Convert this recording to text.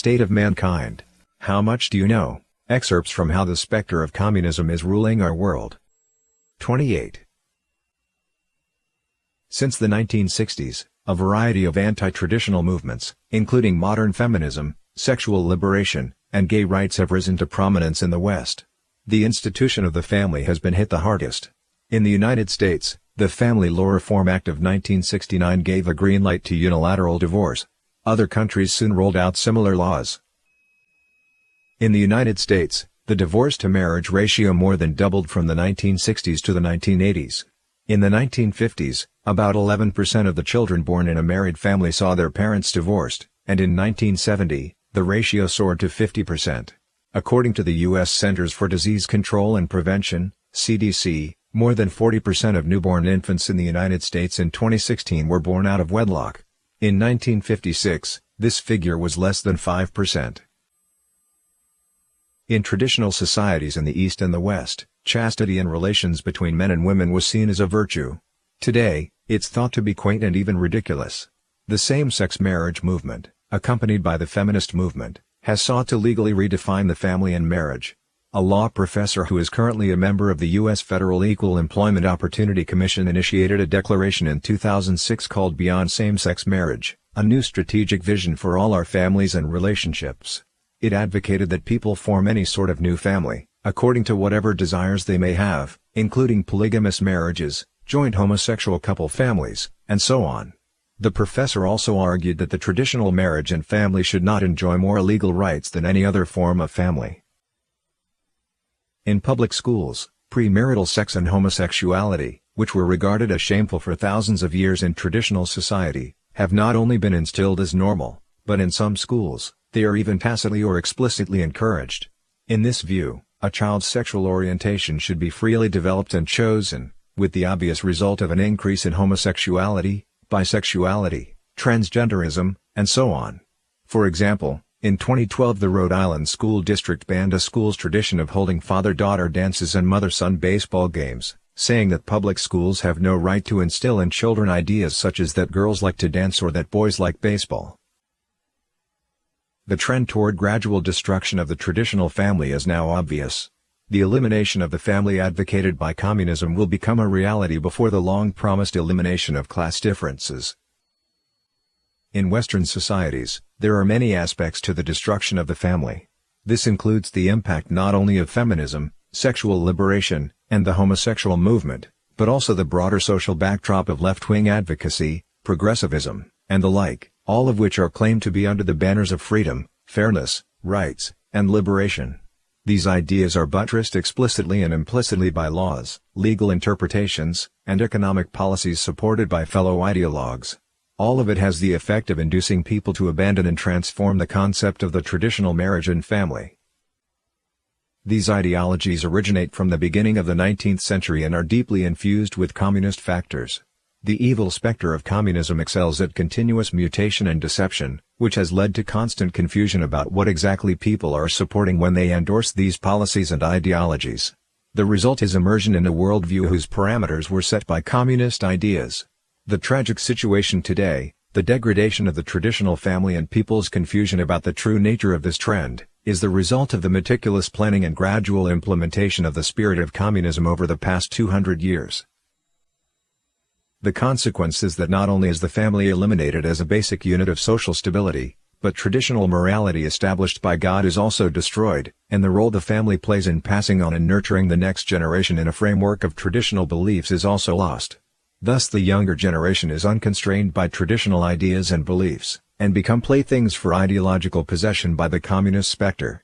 state of mankind. How much do you know? Excerpts from How the Spectre of Communism is Ruling Our World. 28. Since the 1960s, a variety of anti-traditional movements, including modern feminism, sexual liberation, and gay rights have risen to prominence in the West. The institution of the family has been hit the hardest. In the United States, the Family Law Reform Act of 1969 gave a green light to unilateral divorce. Other countries soon rolled out similar laws. In the United States, the divorce-to-marriage ratio more than doubled from the 1960s to the 1980s. In the 1950s, about 11% of the children born in a married family saw their parents divorced, and in 1970, the ratio soared to 50%. According to the U.S. Centers for Disease Control and Prevention, CDC, more than 40% of newborn infants in the United States in 2016 were born out of wedlock. In 1956, this figure was less than 5%. In traditional societies in the East and the West, chastity in relations between men and women was seen as a virtue. Today, it's thought to be quaint and even ridiculous. The same-sex marriage movement, accompanied by the feminist movement, has sought to legally redefine the family and marriage. A law professor who is currently a member of the U.S. Federal Equal Employment Opportunity Commission initiated a declaration in 2006 called Beyond Same-Sex Marriage, a new strategic vision for all our families and relationships. It advocated that people form any sort of new family, according to whatever desires they may have, including polygamous marriages, joint homosexual couple families, and so on. The professor also argued that the traditional marriage and family should not enjoy more legal rights than any other form of family. In public schools, premarital sex and homosexuality, which were regarded as shameful for thousands of years in traditional society, have not only been instilled as normal, but in some schools, they are even tacitly or explicitly encouraged. In this view, a child's sexual orientation should be freely developed and chosen, with the obvious result of an increase in homosexuality, bisexuality, transgenderism, and so on. For example, in 2012 the Rhode Island School District banned a school's tradition of holding father-daughter dances and mother-son baseball games, saying that public schools have no right to instill in children ideas such as that girls like to dance or that boys like baseball. The trend toward gradual destruction of the traditional family is now obvious. The elimination of the family advocated by communism will become a reality before the long-promised elimination of class differences. In Western societies, there are many aspects to the destruction of the family. This includes the impact not only of feminism, sexual liberation, and the homosexual movement, but also the broader social backdrop of left-wing advocacy, progressivism, and the like, all of which are claimed to be under the banners of freedom, fairness, rights, and liberation. These ideas are buttressed explicitly and implicitly by laws, legal interpretations, and economic policies supported by fellow ideologues. All of it has the effect of inducing people to abandon and transform the concept of the traditional marriage and family. These ideologies originate from the beginning of the 19th century and are deeply infused with communist factors. The evil specter of communism excels at continuous mutation and deception, which has led to constant confusion about what exactly people are supporting when they endorse these policies and ideologies. The result is immersion in a worldview whose parameters were set by communist ideas. The tragic situation today, the degradation of the traditional family and people's confusion about the true nature of this trend, is the result of the meticulous planning and gradual implementation of the spirit of communism over the past 200 years. The consequence is that not only is the family eliminated as a basic unit of social stability, but traditional morality established by God is also destroyed, and the role the family plays in passing on and nurturing the next generation in a framework of traditional beliefs is also lost. Thus the younger generation is unconstrained by traditional ideas and beliefs, and become playthings for ideological possession by the communist specter.